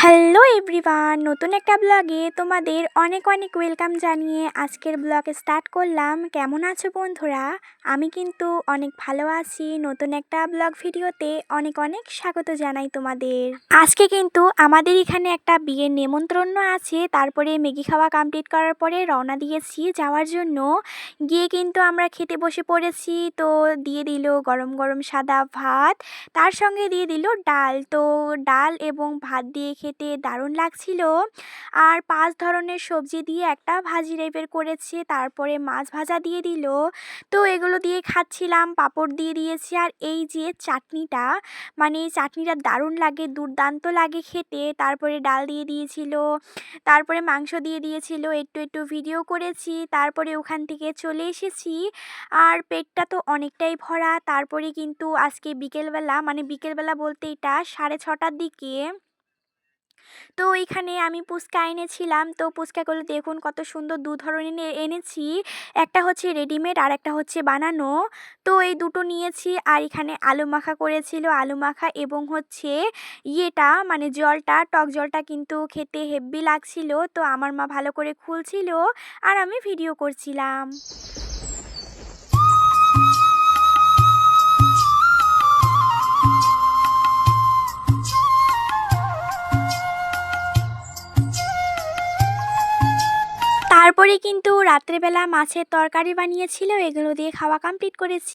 Hello everyone, নতুন একটা ব্লগে তোমাদের অনেক অনেক ওয়েলকাম জানিয়ে আজকের ব্লগ স্টার্ট করলাম। কেমন আছো বন্ধুরা? আমি কিন্তু অনেক ভালো আছি। নতুন একটা ব্লগ ভিডিওতে অনেক অনেক স্বাগত জানাই তোমাদের। আজকে কিন্তু আমাদের এখানে একটা বিয়ের নেমন্ত্রণ আছে, তারপরে ম্যাগি খাওয়া কমপ্লিট করার পরে রওনা দিয়েছি যাওয়ার জন্য। গিয়ে কিন্তু আমরা খেতে বসে পড়েছি। তো দিয়ে দিল গরম গরম সাদা ভাত, তার সঙ্গে দিয়ে দিল ডাল। তো ডাল এবং ভাত দিয়ে খেতে দারুণ লাগছিল। আর 5 ধরনের সবজি দিয়ে একটা ভাজি টাইপের করেছে, তারপরে মাছ ভাজা দিয়ে দিল। তো এগুলো দিয়ে খাচ্ছিলাম, পাঁপড় দিয়ে দিয়েছি। আর এই যে চাটনিটা, মানে এই চাটনিটা দারুণ লাগে, দুর্দান্ত লাগে খেতে। তারপরে ডাল দিয়ে দিয়েছিল, তারপরে মাংস দিয়ে দিয়েছিল, একটু একটু ভিডিও করেছি, তারপরে ওখান থেকে চলে এসেছি। আর পেটটা তো অনেকটাই ভরা। তারপরে কিন্তু আজকে বিকেলবেলা, মানে বিকেলবেলা বলতে এটা 6:30টার দিকে, তো এখানে আমি ফুচকা এনেছিলাম। তো ফুচকাগুলো দেখুন কত সুন্দর, দু ধরনের এনেছি, একটা হচ্ছে রেডিমেড আর একটা হচ্ছে বানানো। তো এই দুটো নিয়েছি। আর এখানে আলু মাখা করেছিল, আলু মাখা এবং হচ্ছে ইয়েটা মানে জলটা, টক জলটা কিন্তু খেতে হেব্বি লাগছিল। তো আমার মা ভালো করে খুলছিল আর আমি ভিডিও করছিলাম। তারপরে কিন্তু রাত্রেবেলা মাছের তরকারি বানিয়েছিল, এগুলো দিয়ে খাওয়া কমপ্লিট করেছি।